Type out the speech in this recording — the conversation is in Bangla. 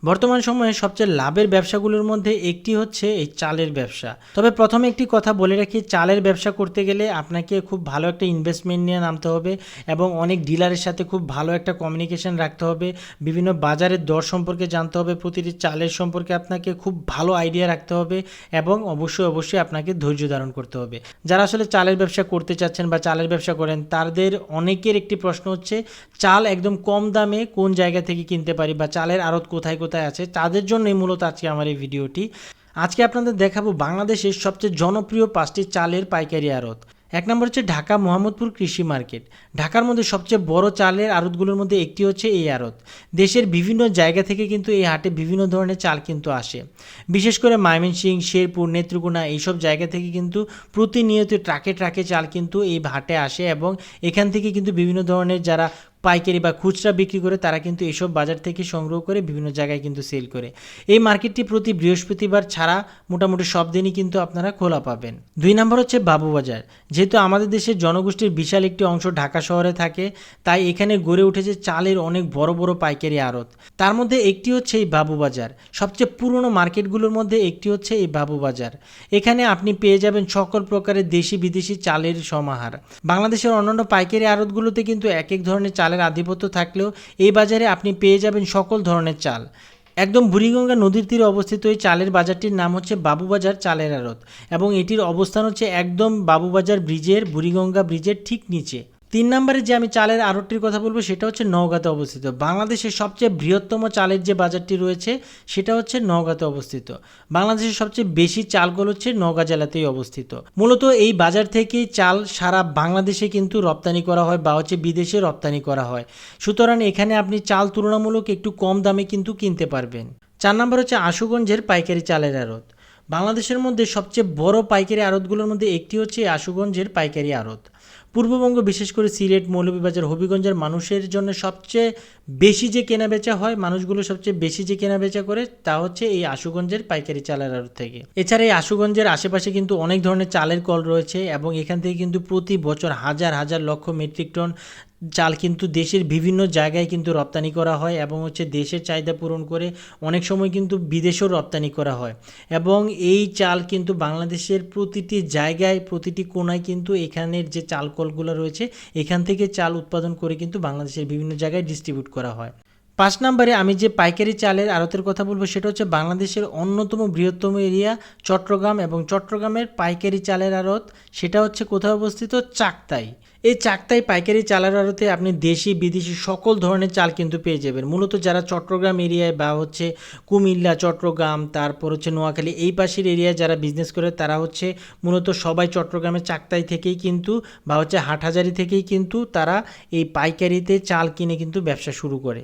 বর্তমান সময়ে সবচেয়ে লাভের ব্যবসাগুলোর মধ্যে একটি হচ্ছে এই চালের ব্যবসা। তবে প্রথমে একটি কথা বলে রাখি, চালের ব্যবসা করতে গেলে আপনাকে খুব ভালো একটা ইনভেস্টমেন্ট নিয়ে নামতে হবে এবং অনেক ডিলারের সাথে খুব ভালো একটা কমিউনিকেশন রাখতে হবে। বিভিন্ন বাজারের দর সম্পর্কে জানতে হবে, প্রতিটি চালের সম্পর্কে আপনাকে খুব ভালো আইডিয়া রাখতে হবে এবং অবশ্যই আপনাকে ধৈর্য ধারণ করতে হবে। যারা আসলে চালের ব্যবসা করতে চাচ্ছেন বা চালের ব্যবসা করেন, তাদের অনেকের একটি প্রশ্ন হচ্ছে চাল একদম কম দামে কোন জায়গা থেকে কিনতে পারি বা চালের আড়ত কোথায় কোথায় আছে। তাদের জন্যই মূলত আজকে আমার এই ভিডিওটি। আজকে আপনাদের দেখাবো বাংলাদেশের সবচেয়ে জনপ্রিয় 5টি চালের পাইকারি আড়ত। এক নম্বর হচ্ছে ঢাকা মোহাম্মদপুর কৃষি মার্কেট। ঢাকার মধ্যে সবচেয়ে বড় চালের আড়তগুলোর মধ্যে একটি হচ্ছে এই আড়ত। দেশের বিভিন্ন জায়গা থেকে কিন্তু এই হাটে বিভিন্ন ধরনের চাল কিন্তু আসে। বিশেষ করে ময়মনসিংহ, শেরপুর, নেত্রকোনা এইসব জায়গা থেকে কিন্তু প্রতিনিয়ত ট্রাকে ট্রাকে চাল কিন্তু এই হাটে আসে এবং এখান থেকে কিন্তু বিভিন্ন ধরনের যারা পাইকারি বা খুচরা বিক্রি করে তারা কিন্তু এসব বাজার থেকে সংগ্রহ করে বিভিন্ন জায়গায় কিন্তু সেল করে। এই মার্কেটটি প্রতি বৃহস্পতিবার ছাড়া মোটামুটি সব দিনই কিন্তু আপনারা খোলা পাবেন। 2 নম্বর হচ্ছে বাবুবাজার। যেহেতু আমাদের দেশের জনগোষ্ঠীর বিশাল একটি অংশ ঢাকা শহরে থাকে, তাই এখানে গড়ে উঠেছে চালের অনেক বড় বড় পাইকারি আড়ত। তার মধ্যে একটি হচ্ছে এই বাবুবাজার। সবচেয়ে পুরনো মার্কেটগুলোর মধ্যে একটি হচ্ছে এই বাবুবাজার। এখানে আপনি পেয়ে যাবেন সকল প্রকারের দেশি বিদেশি চালের সমাহার। বাংলাদেশের অন্যান্য পাইকারি আড়তগুলোতে কিন্তু এক এক ধরনের চালের আধিপত্য থাকলেও এই বাজারে আপনি পেয়ে যাবেন সকল ধরনের চাল। একদম বুড়িগঙ্গা নদীর তীরে অবস্থিত এই চালের বাজারটির নাম হচ্ছে বাবুবাজার চালের আড়ত এবং এটির অবস্থান হচ্ছে একদম বাবুবাজার ব্রিজের, বুড়িগঙ্গা ব্রিজের ঠিক নিচে। 3 নম্বরে যে আমি চালের আড়তটির কথা বলবো সেটা হচ্ছে নওগাঁতে অবস্থিত। বাংলাদেশের সবচেয়ে বৃহত্তম চালের যে বাজারটি রয়েছে সেটা হচ্ছে নওগাঁতে অবস্থিত। বাংলাদেশের সবচেয়ে বেশি চালগুলো হচ্ছে নওগাঁ জেলাতেই অবস্থিত। মূলত এই বাজার থেকেই চাল সারা বাংলাদেশে কিন্তু রপ্তানি করা হয় বা হচ্ছে বিদেশে রপ্তানি করা হয়। সুতরাং এখানে আপনি চাল তুলনামূলক একটু কম দামে কিন্তু কিনতে পারবেন। 4 নম্বর হচ্ছে আশুগঞ্জের পাইকারি চালের আড়ত। বাংলাদেশের মধ্যে সবচেয়ে বড় পাইকারি আড়তগুলোর মধ্যে একটি হচ্ছে আশুগঞ্জের পাইকারি আড়ত। পূর্ববঙ্গ, বিশেষ করে সিলেট, মৌলভীবাজার, হবিগঞ্জের মানুষের জন্য সবচেয়ে বেশি যে কেনাবেচা হয়, মানুষগুলো সবচেয়ে বেশি যে কেনাবেচা করে তা হচ্ছে এই আশুগঞ্জের পাইকারি চালের আড়ত থেকে। এছাড়া এই আশুগঞ্জের আশেপাশে কিন্তু অনেক ধরনের চালের কল রয়েছে এবং এখান থেকে কিন্তু প্রতি বছর হাজার হাজার লক্ষ মেট্রিক টন চাল কিন্তু দেশের বিভিন্ন জায়গায় কিন্তু রপ্তানি করা হয় এবং হচ্ছে দেশের চাহিদা পূরণ করে অনেক সময় কিন্তু বিদেশেও রপ্তানি করা হয় এবং এই চাল কিন্তু বাংলাদেশের প্রতিটি জায়গায়, প্রতিটি কোনায় কিন্তু এখানের যে চাল কলগুলো রয়েছে এখান থেকে চাল উৎপাদন করে কিন্তু বাংলাদেশের বিভিন্ন জায়গায় ডিস্ট্রিবিউট করা হয়। 5 নম্বরে আমি যে পাইকারি চালের আড়তের কথা বলবো সেটা হচ্ছে বাংলাদেশের অন্যতম বৃহত্তম এরিয়া চট্টগ্রাম এবং চট্টগ্রামের পাইকারি চালের আড়ত সেটা হচ্ছে কোথায় অবস্থিত? চাকতাই। এই চাকতাই পাইকারি চালের আড়তে আপনি দেশি বিদেশি সকল ধরনের চাল কিন্তু পেয়ে যাবেন। মূলত যারা চট্টগ্রাম এরিয়ায় বা হচ্ছে কুমিল্লা, চট্টগ্রাম, তারপর হচ্ছে নোয়াখালী এই পাশের এরিয়ায় যারা বিজনেস করে তারা হচ্ছে মূলত সবাই চট্টগ্রামের চাকতাই থেকেই কিন্তু বা হচ্ছে হাটহাজারি থেকেই কিন্তু তারা এই পাইকারিতে চাল কিনে কিন্তু ব্যবসা শুরু করে।